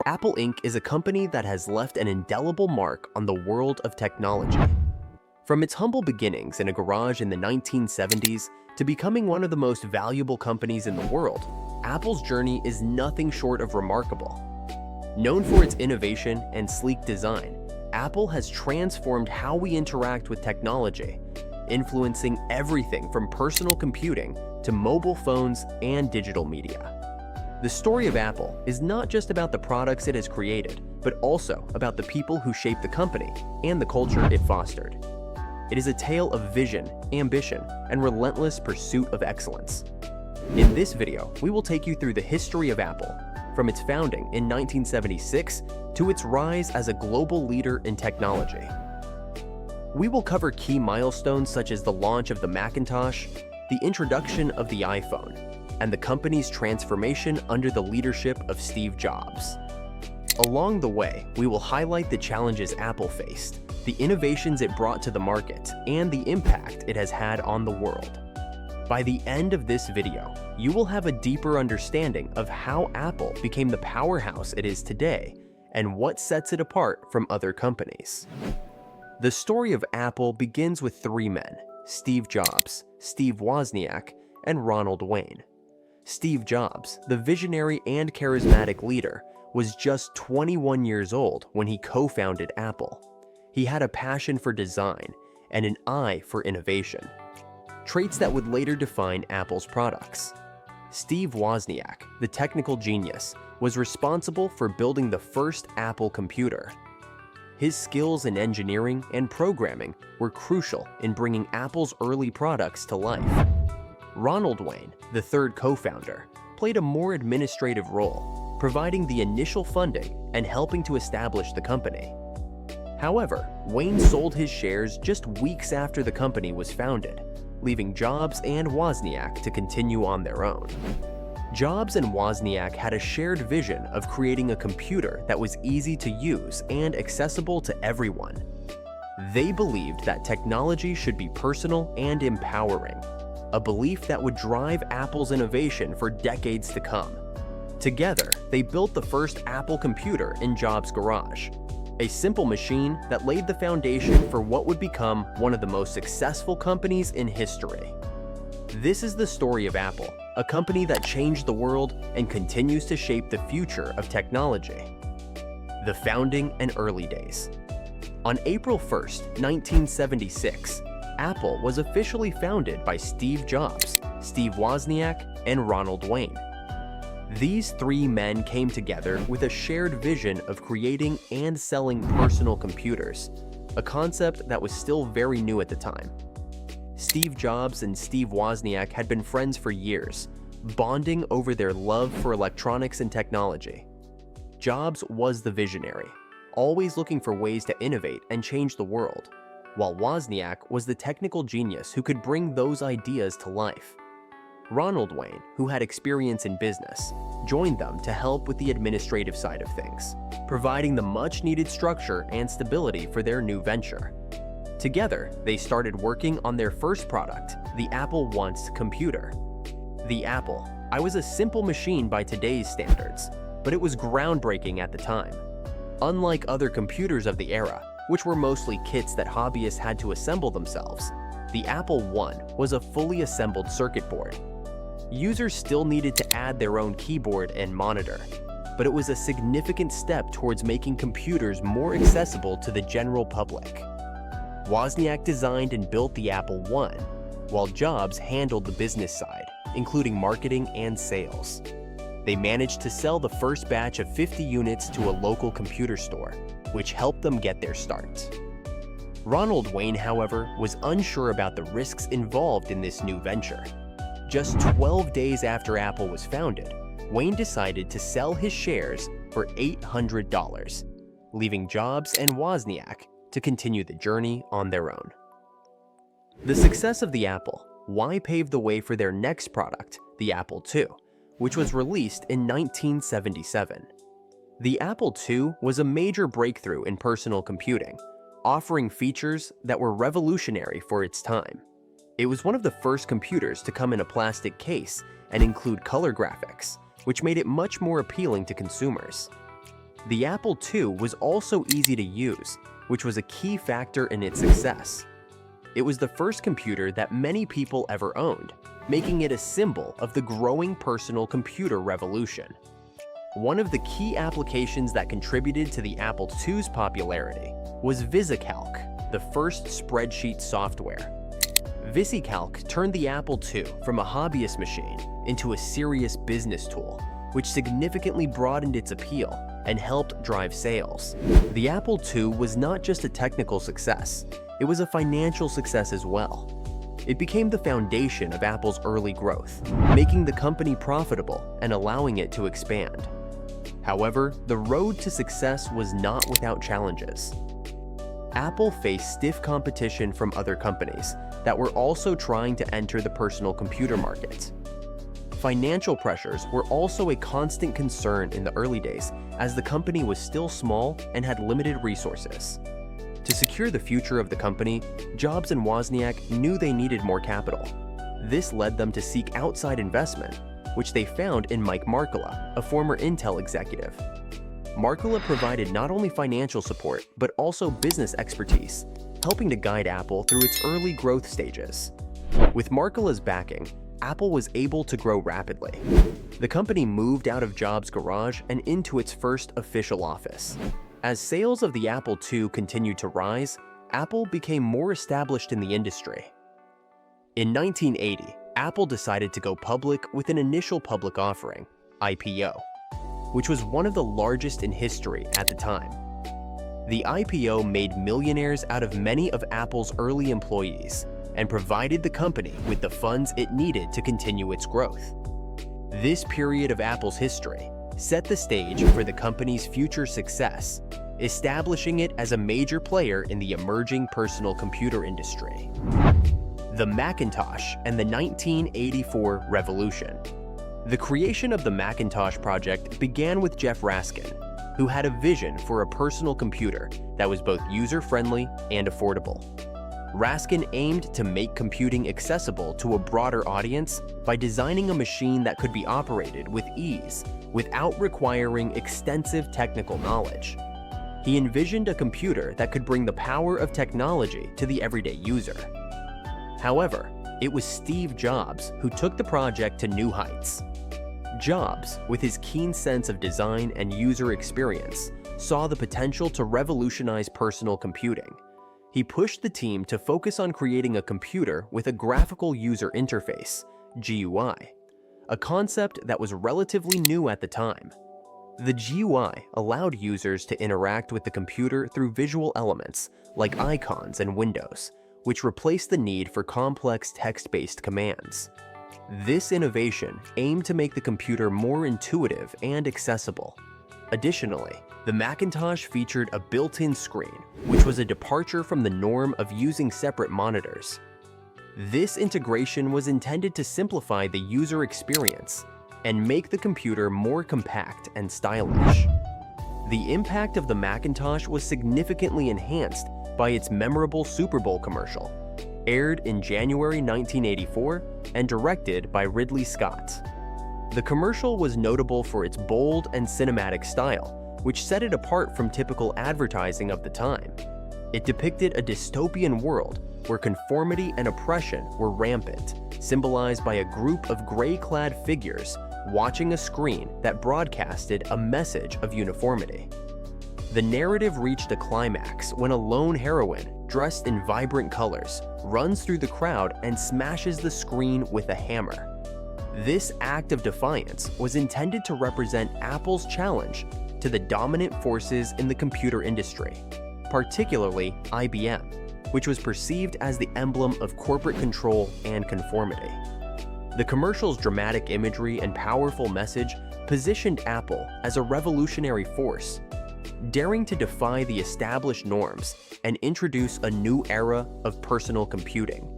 Apple Inc. is a company that has left an indelible mark on the world of technology. From its humble beginnings in a garage in the 1970s to becoming one of the most valuable companies in the world, Apple's journey is nothing short of remarkable. Known for its innovation and sleek design, Apple has transformed how we interact with technology, influencing everything from personal computing to mobile phones and digital media. The story of Apple is not just about the products it has created, but also about the people who shaped the company and the culture it fostered. It is a tale of vision, ambition, and relentless pursuit of excellence. In this video, we will take you through the history of Apple, from its founding in 1976 to its rise as a global leader in technology. We will cover key milestones such as the launch of the Macintosh, the introduction of the iPhone, and the company's transformation under the leadership of Steve Jobs. Along the way, we will highlight the challenges Apple faced, the innovations it brought to the market, and the impact it has had on the world. By the end of this video, you will have a deeper understanding of how Apple became the powerhouse it is today and what sets it apart from other companies. The story of Apple begins with three men: Steve Jobs, Steve Wozniak, and Ronald Wayne. Steve Jobs, the visionary and charismatic leader, was just 21 years old when he co-founded Apple. He had a passion for design and an eye for innovation, traits that would later define Apple's products. Steve Wozniak, the technical genius, was responsible for building the first Apple computer. His skills in engineering and programming were crucial in bringing Apple's early products to life. Ronald Wayne, the third co-founder, played a more administrative role, providing the initial funding and helping to establish the company. However, Wayne sold his shares just weeks after the company was founded, leaving Jobs and Wozniak to continue on their own. Jobs and Wozniak had a shared vision of creating a computer that was easy to use and accessible to everyone. They believed that technology should be personal and empowering, a belief that would drive Apple's innovation for decades to come. Together, they built the first Apple computer in Jobs' garage, a simple machine that laid the foundation for what would become one of the most successful companies in history. This is the story of Apple, a company that changed the world and continues to shape the future of technology. The founding and early days. On April 1st, 1976, Apple was officially founded by Steve Jobs, Steve Wozniak, and Ronald Wayne. These three men came together with a shared vision of creating and selling personal computers, a concept that was still very new at the time. Steve Jobs and Steve Wozniak had been friends for years, bonding over their love for electronics and technology. Jobs was the visionary, always looking for ways to innovate and change the world, while Wozniak was the technical genius who could bring those ideas to life. Ronald Wayne, who had experience in business, joined them to help with the administrative side of things, providing the much-needed structure and stability for their new venture. Together, they started working on their first product, the Apple I computer. The Apple I was a simple machine by today's standards, but it was groundbreaking at the time. Unlike other computers of the era, which were mostly kits that hobbyists had to assemble themselves, the Apple I was a fully assembled circuit board. Users still needed to add their own keyboard and monitor, but it was a significant step towards making computers more accessible to the general public. Wozniak designed and built the Apple I, while Jobs handled the business side, including marketing and sales. They managed to sell the first batch of 50 units to a local computer store, which helped them get their start. Ronald Wayne, however, was unsure about the risks involved in this new venture. Just 12 days after Apple was founded, Wayne decided to sell his shares for $800, leaving Jobs and Wozniak to continue the journey on their own. The success of the Apple I paved the way for their next product, the Apple II, which was released in 1977. The Apple II was a major breakthrough in personal computing, offering features that were revolutionary for its time. It was one of the first computers to come in a plastic case and include color graphics, which made it much more appealing to consumers. The Apple II was also easy to use, which was a key factor in its success. It was the first computer that many people ever owned, making it a symbol of the growing personal computer revolution. One of the key applications that contributed to the Apple II's popularity was VisiCalc, the first spreadsheet software. VisiCalc turned the Apple II from a hobbyist machine into a serious business tool, which significantly broadened its appeal and helped drive sales. The Apple II was not just a technical success, it was a financial success as well. It became the foundation of Apple's early growth, making the company profitable and allowing it to expand. However, the road to success was not without challenges. Apple faced stiff competition from other companies that were also trying to enter the personal computer market. Financial pressures were also a constant concern in the early days, as the company was still small and had limited resources. To secure the future of the company, Jobs and Wozniak knew they needed more capital. This led them to seek outside investment, which they found in Mike Markkula, a former Intel executive. Markkula provided not only financial support, but also business expertise, helping to guide Apple through its early growth stages. With Markkula's backing, Apple was able to grow rapidly. The company moved out of Jobs' garage and into its first official office. As sales of the Apple II continued to rise, Apple became more established in the industry. In 1980, Apple decided to go public with an initial public offering, IPO, which was one of the largest in history at the time. The IPO made millionaires out of many of Apple's early employees and provided the company with the funds it needed to continue its growth. This period of Apple's history set the stage for the company's future success, establishing it as a major player in the emerging personal computer industry. The Macintosh and the 1984 Revolution. The creation of the Macintosh project began with Jeff Raskin, who had a vision for a personal computer that was both user-friendly and affordable. Raskin aimed to make computing accessible to a broader audience by designing a machine that could be operated with ease without requiring extensive technical knowledge. He envisioned a computer that could bring the power of technology to the everyday user. However, it was Steve Jobs who took the project to new heights. Jobs, with his keen sense of design and user experience, saw the potential to revolutionize personal computing. He pushed the team to focus on creating a computer with a graphical user interface, GUI, a concept that was relatively new at the time. The GUI allowed users to interact with the computer through visual elements like icons and windows, which replaced the need for complex text-based commands. This innovation aimed to make the computer more intuitive and accessible. Additionally, the Macintosh featured a built-in screen, which was a departure from the norm of using separate monitors. This integration was intended to simplify the user experience and make the computer more compact and stylish. The impact of the Macintosh was significantly enhanced by its memorable Super Bowl commercial, aired in January 1984 and directed by Ridley Scott. The commercial was notable for its bold and cinematic style, which set it apart from typical advertising of the time. It depicted a dystopian world where conformity and oppression were rampant, symbolized by a group of gray-clad figures watching a screen that broadcasted a message of uniformity. The narrative reached a climax when a lone heroine, dressed in vibrant colors, runs through the crowd and smashes the screen with a hammer. This act of defiance was intended to represent Apple's challenge to the dominant forces in the computer industry, particularly IBM, which was perceived as the emblem of corporate control and conformity. The commercial's dramatic imagery and powerful message positioned Apple as a revolutionary force, daring to defy the established norms and introduce a new era of personal computing.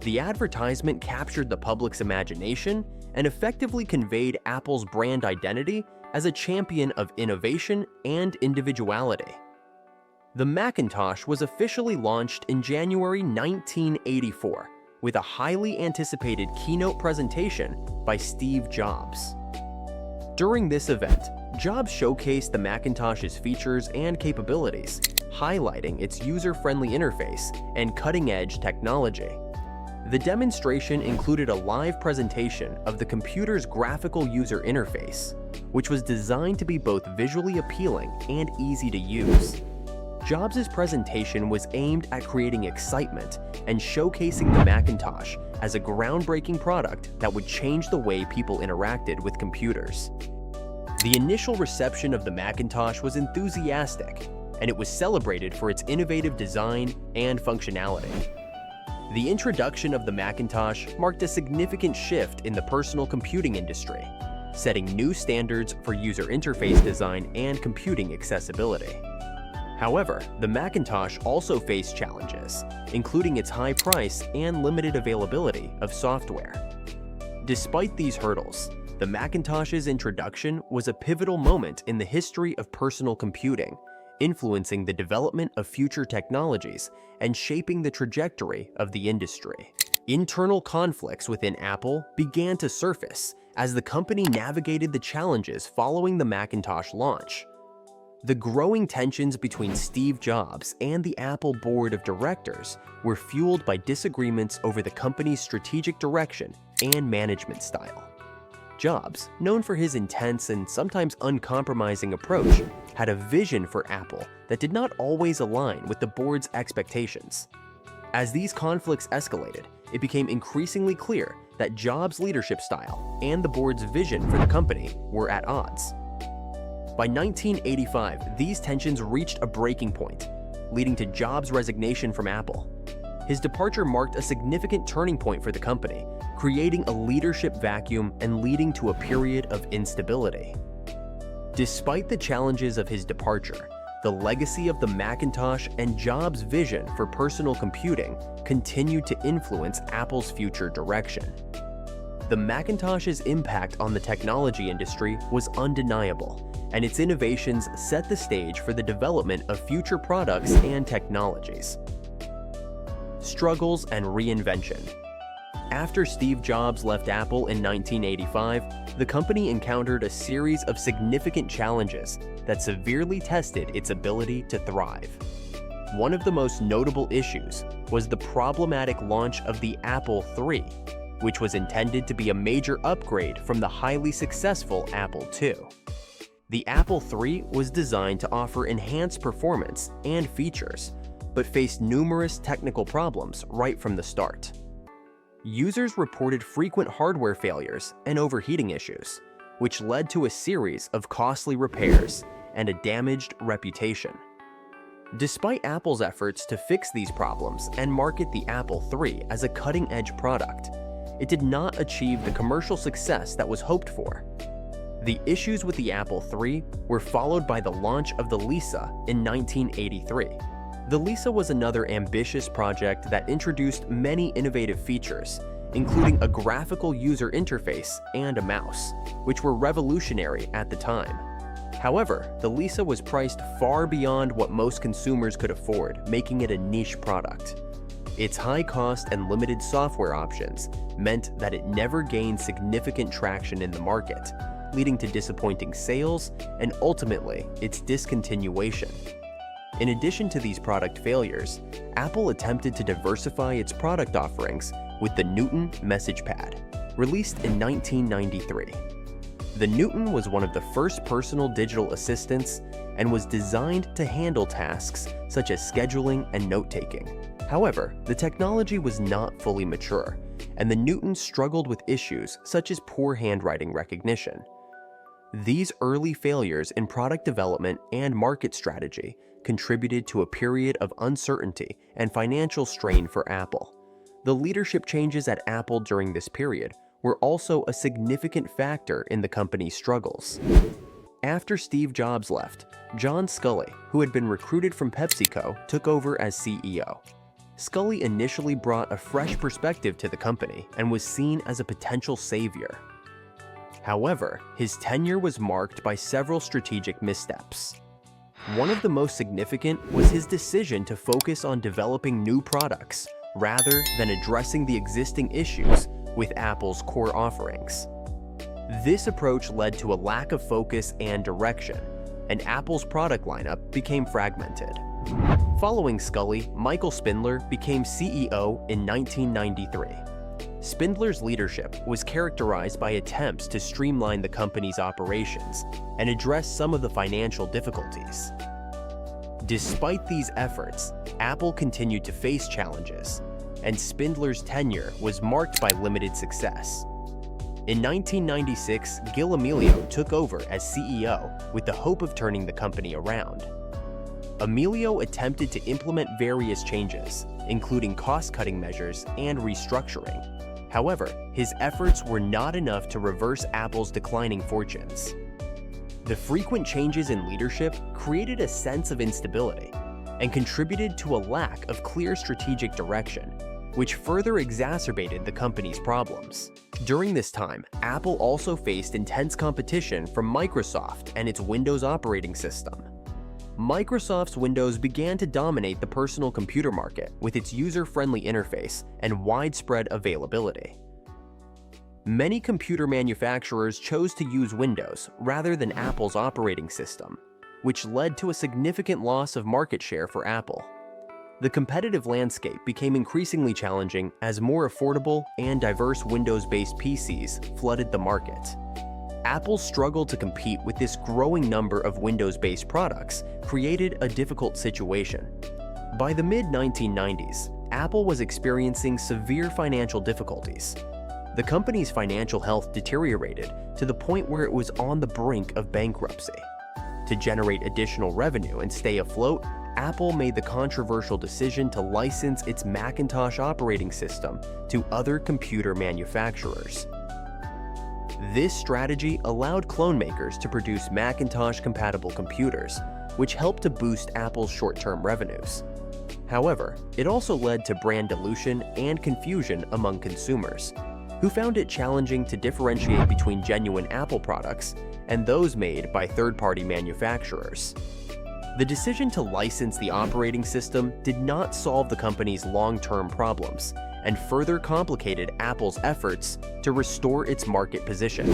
The advertisement captured the public's imagination and effectively conveyed Apple's brand identity as a champion of innovation and individuality. The Macintosh was officially launched in January 1984 with a highly anticipated keynote presentation by Steve Jobs. During this event, Jobs showcased the Macintosh's features and capabilities, highlighting its user-friendly interface and cutting-edge technology. The demonstration included a live presentation of the computer's graphical user interface, which was designed to be both visually appealing and easy to use. Jobs' presentation was aimed at creating excitement and showcasing the Macintosh as a groundbreaking product that would change the way people interacted with computers. The initial reception of the Macintosh was enthusiastic, and it was celebrated for its innovative design and functionality. The introduction of the Macintosh marked a significant shift in the personal computing industry, setting new standards for user interface design and computing accessibility. However, the Macintosh also faced challenges, including its high price and limited availability of software. Despite these hurdles, the Macintosh's introduction was a pivotal moment in the history of personal computing, influencing the development of future technologies and shaping the trajectory of the industry. Internal conflicts within Apple began to surface as the company navigated the challenges following the Macintosh launch. The growing tensions between Steve Jobs and the Apple board of directors were fueled by disagreements over the company's strategic direction and management style. Jobs, known for his intense and sometimes uncompromising approach, had a vision for Apple that did not always align with the board's expectations. As these conflicts escalated, it became increasingly clear that Jobs' leadership style and the board's vision for the company were at odds. By 1985, these tensions reached a breaking point, leading to Jobs' resignation from Apple. His departure marked a significant turning point for the company, creating a leadership vacuum and leading to a period of instability. Despite the challenges of his departure, the legacy of the Macintosh and Jobs' vision for personal computing continued to influence Apple's future direction. The Macintosh's impact on the technology industry was undeniable, and its innovations set the stage for the development of future products and technologies. Struggles and reinvention. After Steve Jobs left Apple in 1985, the company encountered a series of significant challenges that severely tested its ability to thrive. One of the most notable issues was the problematic launch of the Apple III, which was intended to be a major upgrade from the highly successful Apple II. The Apple III was designed to offer enhanced performance and features, but faced numerous technical problems right from the start. Users reported frequent hardware failures and overheating issues, which led to a series of costly repairs and a damaged reputation. Despite Apple's efforts to fix these problems and market the Apple III as a cutting-edge product, it did not achieve the commercial success that was hoped for. The issues with the Apple III were followed by the launch of the Lisa in 1983. The Lisa was another ambitious project that introduced many innovative features, including a graphical user interface and a mouse, which were revolutionary at the time. However, the Lisa was priced far beyond what most consumers could afford, making it a niche product. Its high cost and limited software options meant that it never gained significant traction in the market, leading to disappointing sales and ultimately its discontinuation. In addition to these product failures, Apple attempted to diversify its product offerings with the Newton MessagePad, released in 1993. The Newton was one of the first personal digital assistants and was designed to handle tasks such as scheduling and note-taking. However, the technology was not fully mature, and the Newton struggled with issues such as poor handwriting recognition. These early failures in product development and market strategy contributed to a period of uncertainty and financial strain for Apple. The leadership changes at Apple during this period were also a significant factor in the company's struggles. After Steve Jobs left, John Sculley, who had been recruited from PepsiCo, took over as CEO. Sculley initially brought a fresh perspective to the company and was seen as a potential savior. However, his tenure was marked by several strategic missteps. One of the most significant was his decision to focus on developing new products rather than addressing the existing issues with Apple's core offerings. This approach led to a lack of focus and direction, and Apple's product lineup became fragmented. Following Sculley, Michael Spindler became CEO in 1993. Spindler's leadership was characterized by attempts to streamline the company's operations and address some of the financial difficulties. Despite these efforts, Apple continued to face challenges, and Spindler's tenure was marked by limited success. In 1996, Gil Amelio took over as CEO with the hope of turning the company around. Amelio attempted to implement various changes, including cost-cutting measures and restructuring. However, his efforts were not enough to reverse Apple's declining fortunes. The frequent changes in leadership created a sense of instability and contributed to a lack of clear strategic direction, which further exacerbated the company's problems. During this time, Apple also faced intense competition from Microsoft and its Windows operating system. Microsoft's Windows began to dominate the personal computer market with its user-friendly interface and widespread availability. Many computer manufacturers chose to use Windows rather than Apple's operating system, which led to a significant loss of market share for Apple. The competitive landscape became increasingly challenging as more affordable and diverse Windows-based PCs flooded the market. Apple's struggle to compete with this growing number of Windows-based products created a difficult situation. By the mid-1990s, Apple was experiencing severe financial difficulties. The company's financial health deteriorated to the point where it was on the brink of bankruptcy. To generate additional revenue and stay afloat, Apple made the controversial decision to license its Macintosh operating system to other computer manufacturers. This strategy allowed clone makers to produce Macintosh-compatible computers, which helped to boost Apple's short-term revenues. However, it also led to brand dilution and confusion among consumers, who found it challenging to differentiate between genuine Apple products and those made by third-party manufacturers. The decision to license the operating system did not solve the company's long-term problems and further complicated Apple's efforts to restore its market position.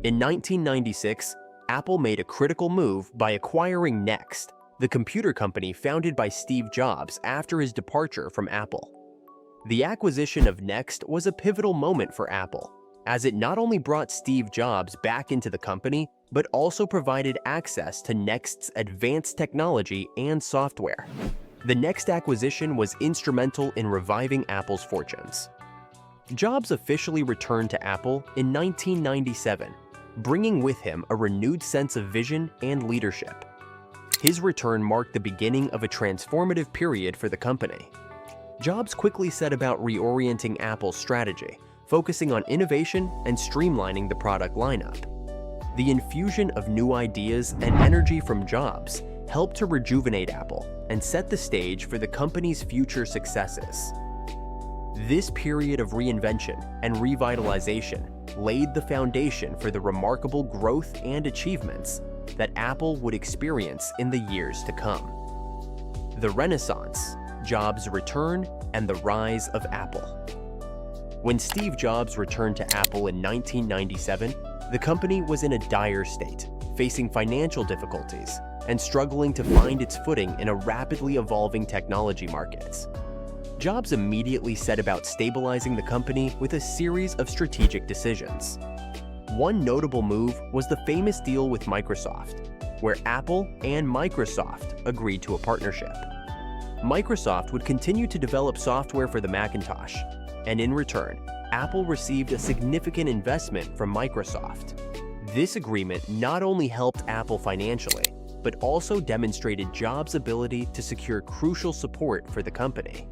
In 1996, Apple made a critical move by acquiring Next, the computer company founded by Steve Jobs after his departure from Apple. The acquisition of Next was a pivotal moment for Apple, as it not only brought Steve Jobs back into the company, but also provided access to Next's advanced technology and software. The Next acquisition was instrumental in reviving Apple's fortunes. Jobs officially returned to Apple in 1997, bringing with him a renewed sense of vision and leadership. His return marked the beginning of a transformative period for the company. Jobs quickly set about reorienting Apple's strategy, focusing on innovation and streamlining the product lineup. The infusion of new ideas and energy from Jobs helped to rejuvenate Apple and set the stage for the company's future successes. This period of reinvention and revitalization laid the foundation for the remarkable growth and achievements that Apple would experience in the years to come. The Renaissance, Jobs' return, and the rise of Apple. When Steve Jobs returned to Apple in 1997, the company was in a dire state, facing financial difficulties and struggling to find its footing in a rapidly evolving technology market. Jobs immediately set about stabilizing the company with a series of strategic decisions. One notable move was the famous deal with Microsoft, where Apple and Microsoft agreed to a partnership. Microsoft would continue to develop software for the Macintosh, and in return, Apple received a significant investment from Microsoft. This agreement not only helped Apple financially, but also demonstrated Jobs' ability to secure crucial support for the company.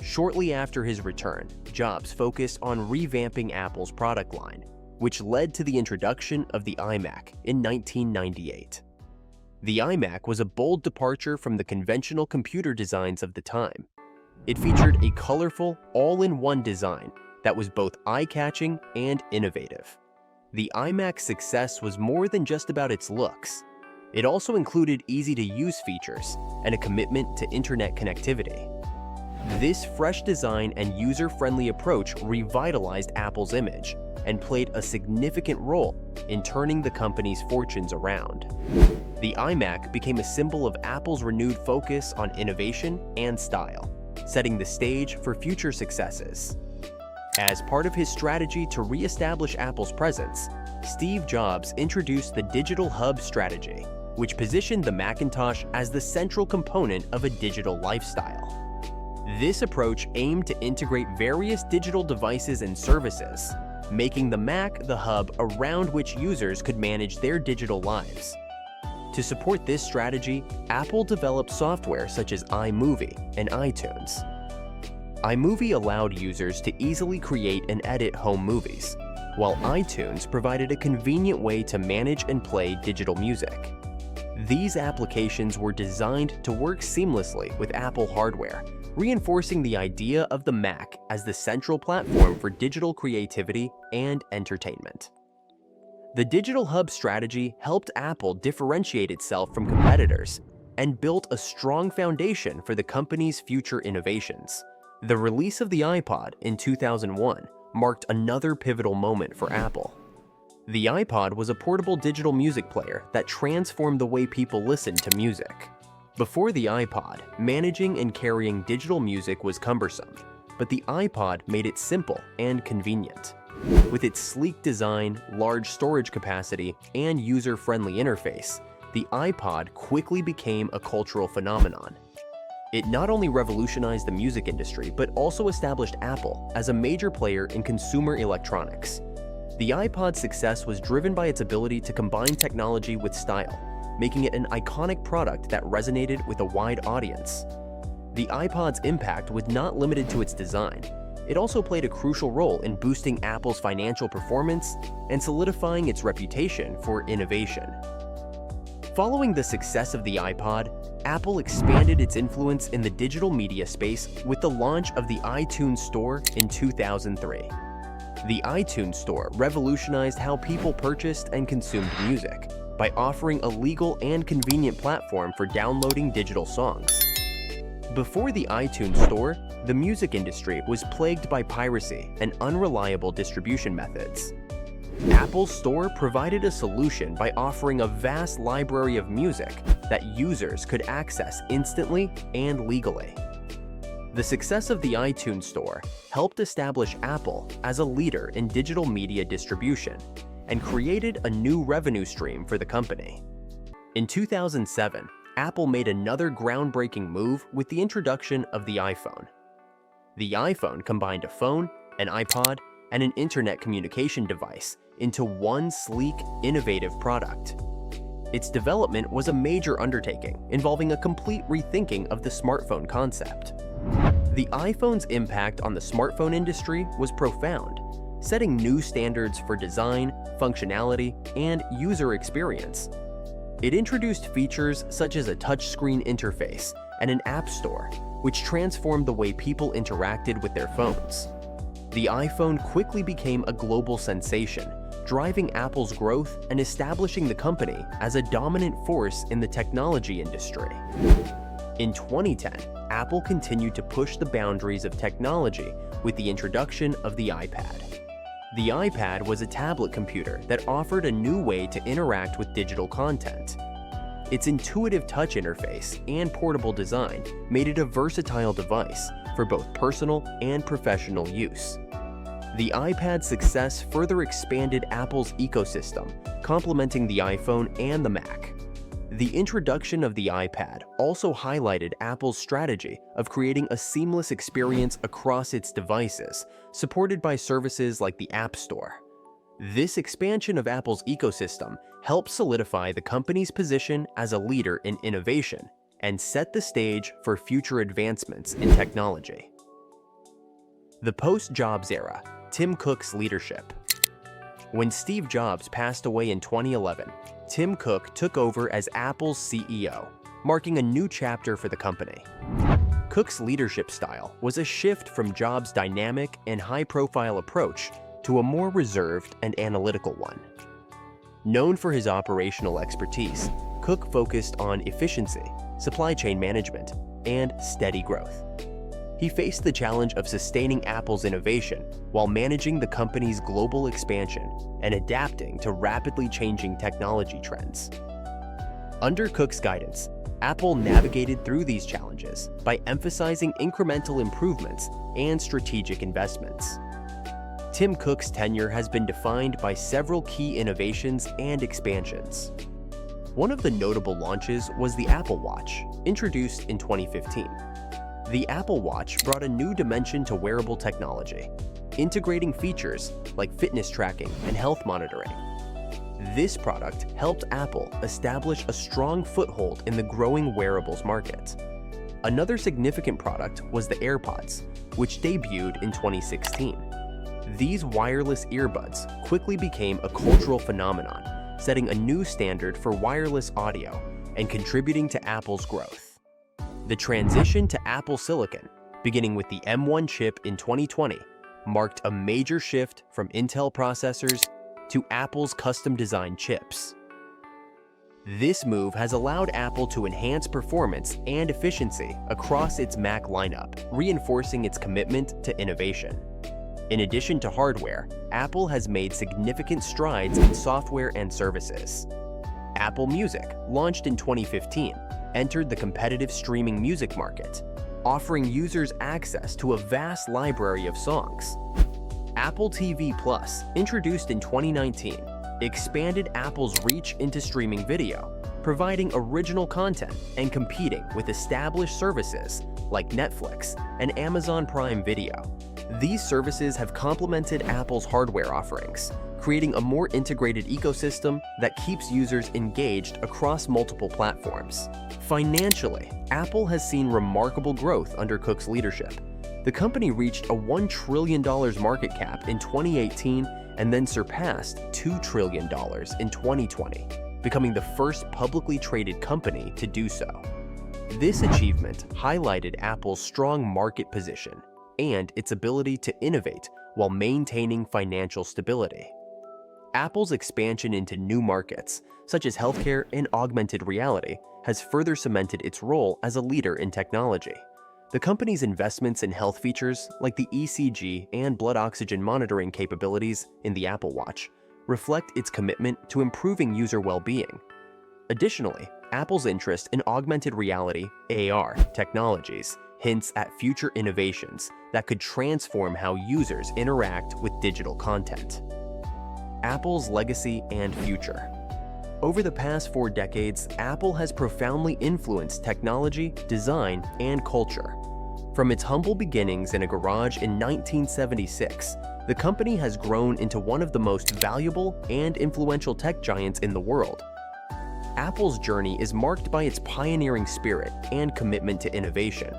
Shortly after his return, Jobs focused on revamping Apple's product line, which led to the introduction of the iMac in 1998. The iMac was a bold departure from the conventional computer designs of the time. It featured a colorful, all-in-one design that was both eye-catching and innovative. The iMac's success was more than just about its looks. It also included easy-to-use features and a commitment to internet connectivity. This fresh design and user-friendly approach revitalized Apple's image and played a significant role in turning the company's fortunes around. The iMac became a symbol of Apple's renewed focus on innovation and style, setting the stage for future successes. As part of his strategy to re-establish Apple's presence, Steve Jobs introduced the Digital Hub strategy, which positioned the Macintosh as the central component of a digital lifestyle. This approach aimed to integrate various digital devices and services, making the Mac the hub around which users could manage their digital lives. To support this strategy, Apple developed software such as iMovie and iTunes. iMovie allowed users to easily create and edit home movies, while iTunes provided a convenient way to manage and play digital music. These applications were designed to work seamlessly with Apple hardware, reinforcing the idea of the Mac as the central platform for digital creativity and entertainment. The Digital Hub strategy helped Apple differentiate itself from competitors and built a strong foundation for the company's future innovations. The release of the iPod in 2001 marked another pivotal moment for Apple. The iPod was a portable digital music player that transformed the way people listened to music. Before the iPod, managing and carrying digital music was cumbersome, but the iPod made it simple and convenient. With its sleek design, large storage capacity, and user-friendly interface, the iPod quickly became a cultural phenomenon. It not only revolutionized the music industry, but also established Apple as a major player in consumer electronics. The iPod's success was driven by its ability to combine technology with style, making it an iconic product that resonated with a wide audience. The iPod's impact was not limited to its design. It also played a crucial role in boosting Apple's financial performance and solidifying its reputation for innovation. Following the success of the iPod, Apple expanded its influence in the digital media space with the launch of the iTunes Store in 2003. The iTunes Store revolutionized how people purchased and consumed music by offering a legal and convenient platform for downloading digital songs. Before the iTunes Store, the music industry was plagued by piracy and unreliable distribution methods. Apple's Store provided a solution by offering a vast library of music that users could access instantly and legally. The success of the iTunes Store helped establish Apple as a leader in digital media distribution and created a new revenue stream for the company. In 2007, Apple made another groundbreaking move with the introduction of the iPhone. The iPhone combined a phone, an iPod, and an internet communication device into one sleek, innovative product. Its development was a major undertaking involving a complete rethinking of the smartphone concept. The iPhone's impact on the smartphone industry was profound, setting new standards for design, functionality, and user experience. It introduced features such as a touchscreen interface and an app store, which transformed the way people interacted with their phones. The iPhone quickly became a global sensation, driving Apple's growth and establishing the company as a dominant force in the technology industry. In 2010, Apple continued to push the boundaries of technology with the introduction of the iPad. The iPad was a tablet computer that offered a new way to interact with digital content. Its intuitive touch interface and portable design made it a versatile device for both personal and professional use. The iPad's success further expanded Apple's ecosystem, complementing the iPhone and the Mac. The introduction of the iPad also highlighted Apple's strategy of creating a seamless experience across its devices, supported by services like the App Store. This expansion of Apple's ecosystem helped solidify the company's position as a leader in innovation and set the stage for future advancements in technology. The post-Jobs era, Tim Cook's leadership. When Steve Jobs passed away in 2011, Tim Cook took over as Apple's CEO, marking a new chapter for the company. Cook's leadership style was a shift from Jobs' dynamic and high-profile approach to a more reserved and analytical one. Known for his operational expertise, Cook focused on efficiency, supply chain management, and steady growth. he faced the challenge of sustaining Apple's innovation while managing the company's global expansion and adapting to rapidly changing technology trends. Under Cook's guidance, Apple navigated through these challenges by emphasizing incremental improvements and strategic investments. Tim Cook's tenure has been defined by several key innovations and expansions. One of the notable launches was the Apple Watch, introduced in 2015. The Apple Watch brought a new dimension to wearable technology, integrating features like fitness tracking and health monitoring. This product helped Apple establish a strong foothold in the growing wearables market. Another significant product was the AirPods, which debuted in 2016. These wireless earbuds quickly became a cultural phenomenon, setting a new standard for wireless audio and contributing to Apple's growth. The transition to Apple Silicon, beginning with the M1 chip in 2020, marked a major shift from Intel processors to Apple's custom-designed chips. This move has allowed Apple to enhance performance and efficiency across its Mac lineup, reinforcing its commitment to innovation. In addition to hardware, Apple has made significant strides in software and services. Apple Music, launched in 2015, entered the competitive streaming music market, offering users access to a vast library of songs. Apple TV Plus, introduced in 2019, expanded Apple's reach into streaming video, providing original content and competing with established services like Netflix and Amazon Prime Video. These services have complemented Apple's hardware offerings, creating a more integrated ecosystem that keeps users engaged across multiple platforms. Financially, Apple has seen remarkable growth under Cook's leadership. The company reached a $1 trillion market cap in 2018 and then surpassed $2 trillion in 2020, becoming the first publicly traded company to do so. This achievement highlighted Apple's strong market position and its ability to innovate while maintaining financial stability. Apple's expansion into new markets, such as healthcare and augmented reality, has further cemented its role as a leader in technology. The company's investments in health features like the ECG and blood oxygen monitoring capabilities in the Apple Watch reflect its commitment to improving user well-being. Additionally, Apple's interest in augmented reality (AR) technologies hints at future innovations that could transform how users interact with digital content. Apple's legacy and future. Over the past 4 decades, Apple has profoundly influenced technology, design, and culture. From its humble beginnings in a garage in 1976, the company has grown into one of the most valuable and influential tech giants in the world. Apple's journey is marked by its pioneering spirit and commitment to innovation.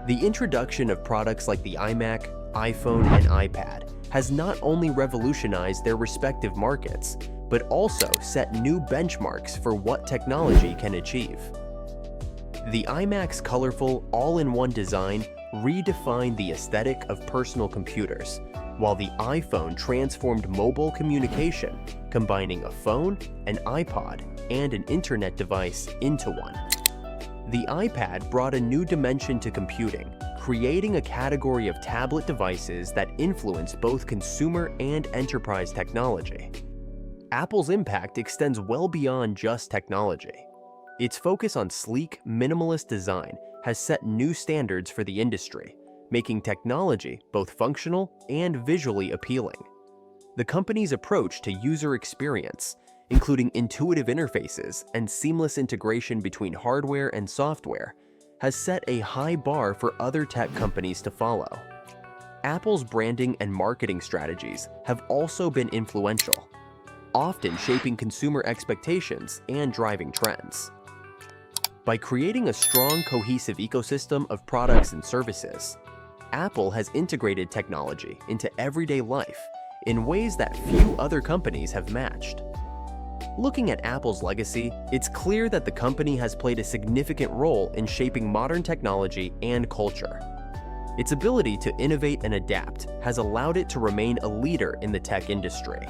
The introduction of products like the iMac, iPhone, and iPad has not only revolutionized their respective markets, but also set new benchmarks for what technology can achieve. The iMac's colorful, all-in-one design redefined the aesthetic of personal computers, while the iPhone transformed mobile communication, combining a phone, an iPod, and an internet device into one. The iPad brought a new dimension to computing, creating a category of tablet devices that influence both consumer and enterprise technology. Apple's impact extends well beyond just technology. Its focus on sleek, minimalist design has set new standards for the industry, making technology both functional and visually appealing. The company's approach to user experience, including intuitive interfaces and seamless integration between hardware and software, has set a high bar for other tech companies to follow. Apple's branding and marketing strategies have also been influential, often shaping consumer expectations and driving trends. By creating a strong, cohesive ecosystem of products and services, Apple has integrated technology into everyday life in ways that few other companies have matched. Looking at Apple's legacy, it's clear that the company has played a significant role in shaping modern technology and culture. Its ability to innovate and adapt has allowed it to remain a leader in the tech industry.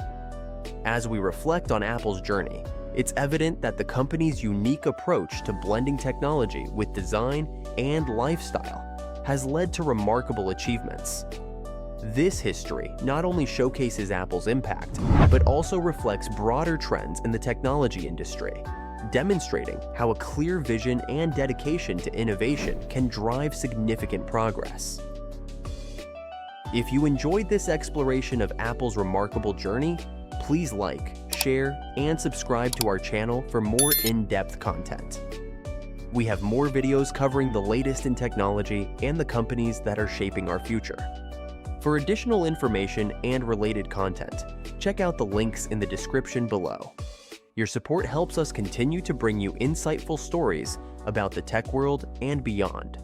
As we reflect on Apple's journey, it's evident that the company's unique approach to blending technology with design and lifestyle has led to remarkable achievements. This history not only showcases Apple's impact, but also reflects broader trends in the technology industry, demonstrating how a clear vision and dedication to innovation can drive significant progress. If you enjoyed this exploration of Apple's remarkable journey, please like, share, and subscribe to our channel for more in-depth content. We have more videos covering the latest in technology and the companies that are shaping our future. For additional information and related content, check out the links in the description below. Your support helps us continue to bring you insightful stories about the tech world and beyond.